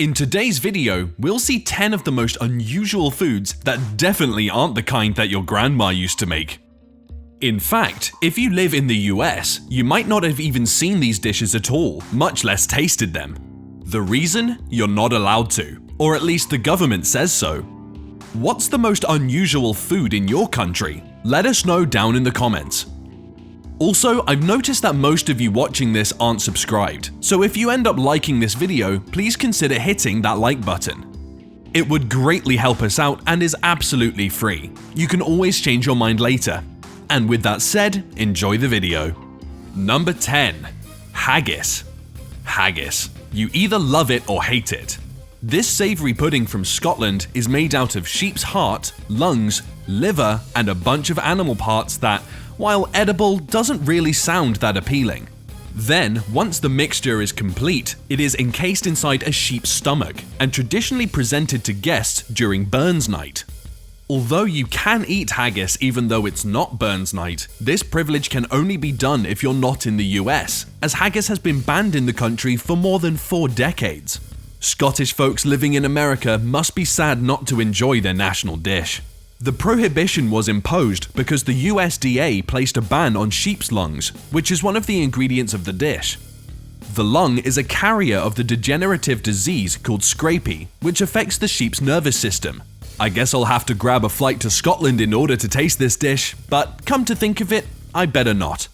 In today's video, we'll see 10 of the most unusual foods that definitely aren't the kind that your grandma used to make. In fact, if you live in the US, you might not have even seen these dishes at all, much less tasted them. The reason? You're not allowed to, or at least the government says so. What's the most unusual food in your country? Let us know down in the comments. Also, I've noticed that most of you watching this aren't subscribed, so if you end up liking this video, please consider hitting that like button. It would greatly help us out and is absolutely free. You can always change your mind later. And with that said, enjoy the video. Number 10. Haggis. Haggis. You either love it or hate it. This savoury pudding from Scotland is made out of sheep's heart, lungs, liver, and a bunch of animal parts that, while edible, doesn't really sound that appealing. Then, once the mixture is complete, it is encased inside a sheep's stomach and traditionally presented to guests during Burns Night. Although you can eat haggis even though it's not Burns Night, this privilege can only be done if you're not in the US, as haggis has been banned in the country for more than 4 decades. Scottish folks living in America must be sad not to enjoy their national dish. The prohibition was imposed because the USDA placed a ban on sheep's lungs, which is one of the ingredients of the dish. The lung is a carrier of the degenerative disease called scrapie, which affects the sheep's nervous system. I guess I'll have to grab a flight to Scotland in order to taste this dish, but come to think of it, I better not.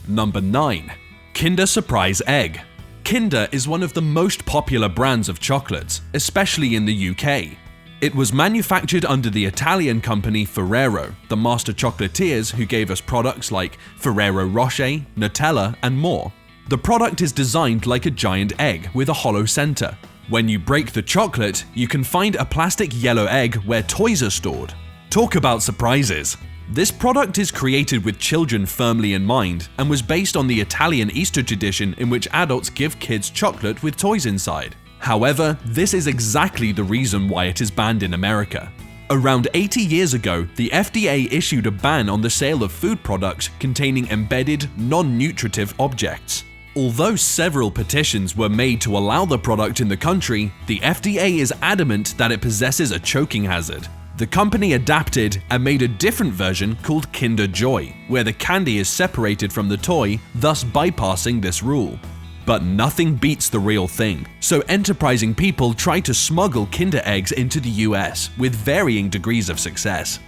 Number 9. Kinder Surprise Egg. Kinder is one of the most popular brands of chocolates, especially in the UK. It was manufactured under the Italian company Ferrero, the master chocolatiers who gave us products like Ferrero Rocher, Nutella, and more. The product is designed like a giant egg with a hollow center. When you break the chocolate, you can find a plastic yellow egg where toys are stored. Talk about surprises! This product is created with children firmly in mind and was based on the Italian Easter tradition in which adults give kids chocolate with toys inside. However, this is exactly the reason why it is banned in America. Around 80 years ago, the FDA issued a ban on the sale of food products containing embedded, non-nutritive objects. Although several petitions were made to allow the product in the country, the FDA is adamant that it possesses a choking hazard. The company adapted and made a different version called Kinder Joy, where the candy is separated from the toy, thus bypassing this rule. But nothing beats the real thing, so enterprising people try to smuggle Kinder eggs into the US with varying degrees of success.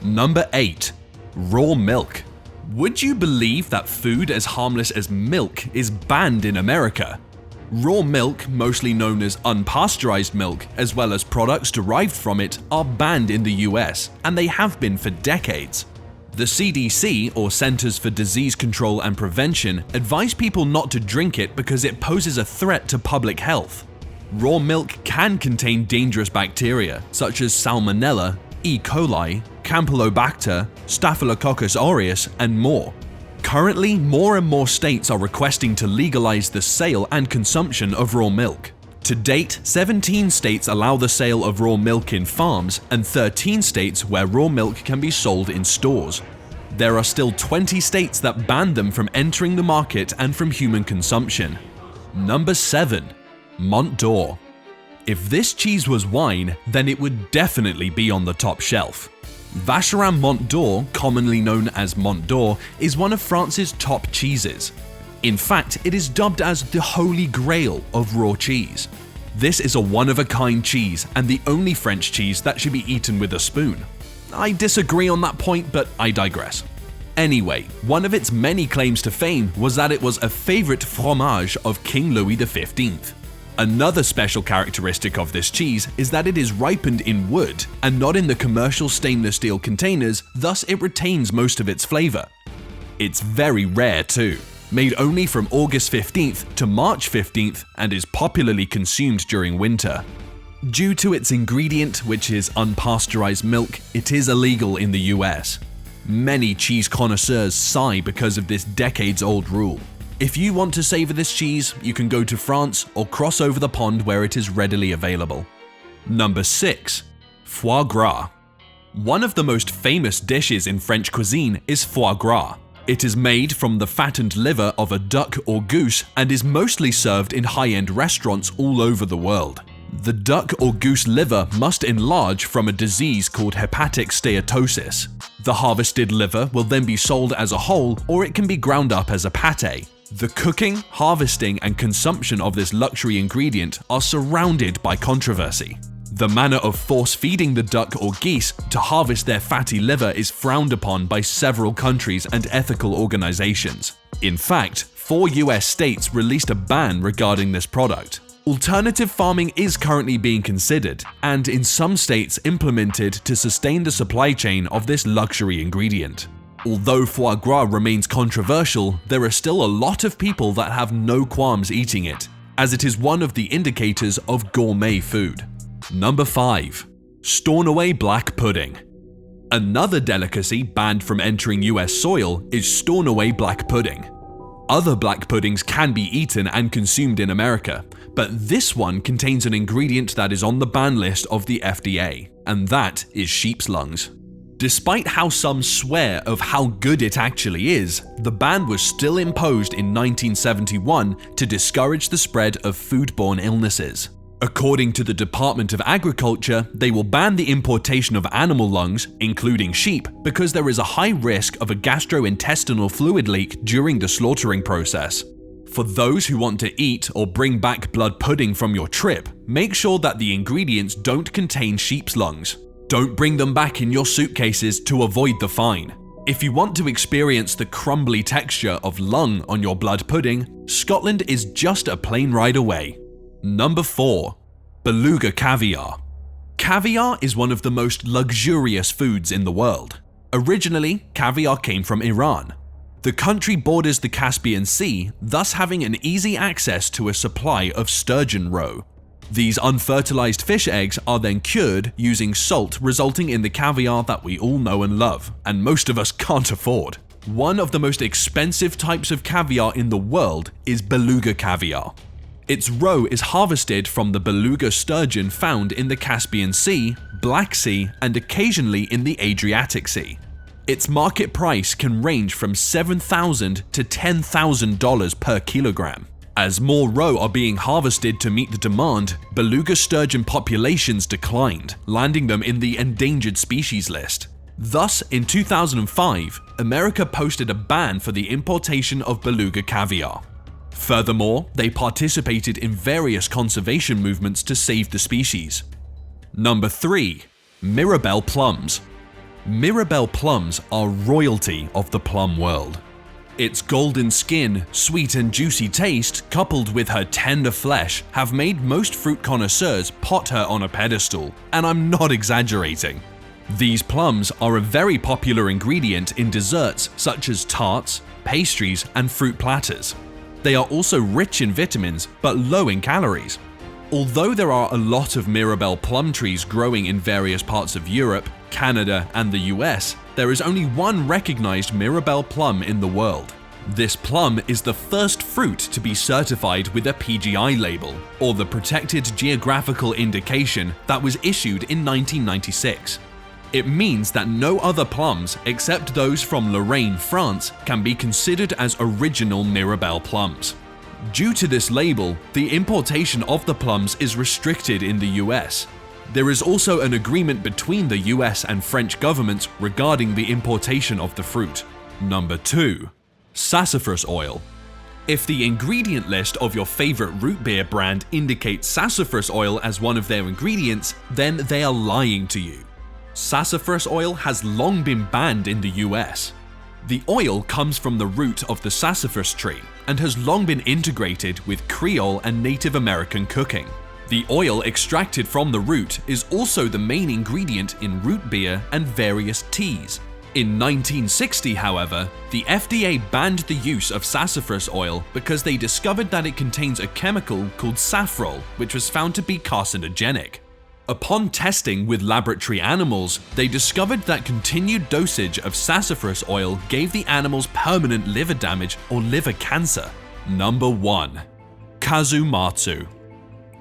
Number 8. Raw milk. Would you believe that food as harmless as milk is banned in America? Raw milk, mostly known as unpasteurized milk, as well as products derived from it, are banned in the US, and they have been for decades. The CDC, or Centers for Disease Control and Prevention, advise people not to drink it because it poses a threat to public health. Raw milk can contain dangerous bacteria such as Salmonella, E. coli, Campylobacter, Staphylococcus aureus, and more. Currently, more and more states are requesting to legalize the sale and consumption of raw milk. To date, 17 states allow the sale of raw milk in farms and 13 states where raw milk can be sold in stores. There are still 20 states that ban them from entering the market and from human consumption. Number 7. Mont d'Or. If this cheese was wine, then it would definitely be on the top shelf. Vacherin Mont d'Or, commonly known as Mont d'Or, is one of France's top cheeses. In fact, it is dubbed as the Holy Grail of raw cheese. This is a one-of-a-kind cheese and the only French cheese that should be eaten with a spoon. I disagree on that point, but I digress. Anyway, one of its many claims to fame was that it was a favorite fromage of King Louis XV. Another special characteristic of this cheese is that it is ripened in wood and not in the commercial stainless steel containers, thus it retains most of its flavor. It's very rare too. Made only from August 15th to March 15th and is popularly consumed during winter. Due to its ingredient, which is unpasteurized milk, it is illegal in the US. Many cheese connoisseurs sigh because of this decades-old rule. If you want to savor this cheese, you can go to France or cross over the pond where it is readily available. Number 6. Foie gras. One of the most famous dishes in French cuisine is foie gras. It is made from the fattened liver of a duck or goose and is mostly served in high-end restaurants all over the world. The duck or goose liver must enlarge from a disease called hepatic steatosis. The harvested liver will then be sold as a whole, or it can be ground up as a pate. The cooking, harvesting, and consumption of this luxury ingredient are surrounded by controversy. The manner of force-feeding the duck or geese to harvest their fatty liver is frowned upon by several countries and ethical organizations. In fact, 4 US states released a ban regarding this product. Alternative farming is currently being considered, and in some states implemented to sustain the supply chain of this luxury ingredient. Although foie gras remains controversial, there are still a lot of people that have no qualms eating it, as it is one of the indicators of gourmet food. Number 5. Stornoway Black Pudding. Another delicacy banned from entering US soil is Stornoway Black Pudding. Other black puddings can be eaten and consumed in America, but this one contains an ingredient that is on the ban list of the FDA, and that is sheep's lungs. Despite how some swear of how good it actually is, the ban was still imposed in 1971 to discourage the spread of foodborne illnesses. According to the Department of Agriculture, they will ban the importation of animal lungs, including sheep, because there is a high risk of a gastrointestinal fluid leak during the slaughtering process. For those who want to eat or bring back blood pudding from your trip, make sure that the ingredients don't contain sheep's lungs. Don't bring them back in your suitcases to avoid the fine. If you want to experience the crumbly texture of lung on your blood pudding, Scotland is just a plane ride away. Number 4. Beluga Caviar. Caviar is one of the most luxurious foods in the world. Originally, caviar came from Iran. The country borders the Caspian Sea, thus having an easy access to a supply of sturgeon roe. These unfertilized fish eggs are then cured using salt, resulting in the caviar that we all know and love, and most of us can't afford. One of the most expensive types of caviar in the world is beluga caviar. Its roe is harvested from the beluga sturgeon found in the Caspian Sea, Black Sea, and occasionally in the Adriatic Sea. Its market price can range from $7,000 to $10,000 per kilogram. As more roe are being harvested to meet the demand, beluga sturgeon populations declined, landing them in the endangered species list. Thus, in 2005, America posted a ban for the importation of beluga caviar. Furthermore, they participated in various conservation movements to save the species. Number 3. Mirabelle Plums. Mirabelle plums are royalty of the plum world. Its golden skin, sweet and juicy taste, coupled with her tender flesh, have made most fruit connoisseurs pot her on a pedestal, and I'm not exaggerating. These plums are a very popular ingredient in desserts such as tarts, pastries, and fruit platters. They are also rich in vitamins, but low in calories. Although there are a lot of Mirabelle plum trees growing in various parts of Europe, Canada, and the US, there is only one recognized Mirabelle plum in the world. This plum is the first fruit to be certified with a PGI label, or the Protected Geographical Indication, that was issued in 1996. It means that no other plums, except those from Lorraine, France, can be considered as original Mirabelle plums. Due to this label, the importation of the plums is restricted in the US. There is also an agreement between the US and French governments regarding the importation of the fruit. Number 2. Sassafras oil. If the ingredient list of your favorite root beer brand indicates sassafras oil as one of their ingredients, then they are lying to you. Sassafras oil has long been banned in the US. The oil comes from the root of the sassafras tree and has long been integrated with Creole and Native American cooking. The oil extracted from the root is also the main ingredient in root beer and various teas. In 1960, however, the FDA banned the use of sassafras oil because they discovered that it contains a chemical called safrole, which was found to be carcinogenic. Upon testing with laboratory animals, they discovered that continued dosage of sassafras oil gave the animals permanent liver damage or liver cancer. Number 1. Kazumatsu.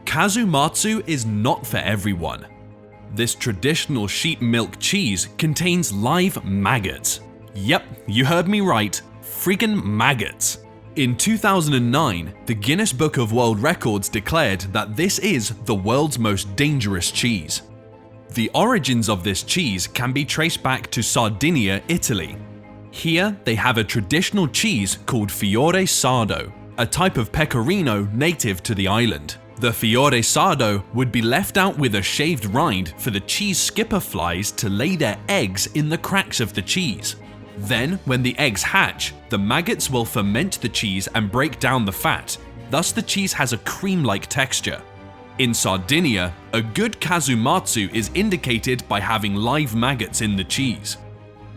Kazumatsu is not for everyone. This traditional sheep milk cheese contains live maggots. Yep, you heard me right, friggin' maggots. In 2009, the Guinness Book of World Records declared that this is the world's most dangerous cheese. The origins of this cheese can be traced back to Sardinia, Italy. Here, they have a traditional cheese called Fiore Sardo, a type of pecorino native to the island. The Fiore Sardo would be left out with a shaved rind for the cheese skipper flies to lay their eggs in the cracks of the cheese. Then, when the eggs hatch, the maggots will ferment the cheese and break down the fat, thus the cheese has a cream-like texture. In Sardinia, a good kazumatsu is indicated by having live maggots in the cheese.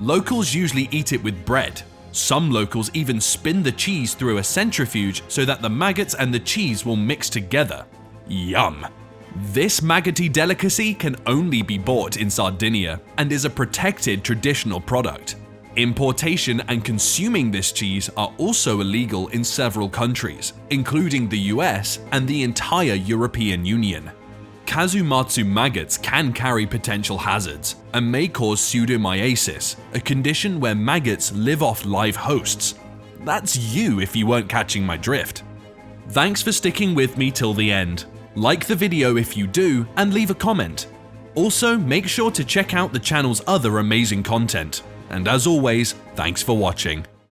Locals usually eat it with bread. Some locals even spin the cheese through a centrifuge so that the maggots and the cheese will mix together. Yum! This maggoty delicacy can only be bought in Sardinia and is a protected traditional product. Importation and consuming this cheese are also illegal in several countries, including the US and the entire European Union. Kazumatsu maggots can carry potential hazards and may cause pseudomyiasis, a condition where maggots live off live hosts. That's you if you weren't catching my drift. Thanks for sticking with me till the end. Like the video if you do, and leave a comment. Also, make sure to check out the channel's other amazing content. And as always, thanks for watching.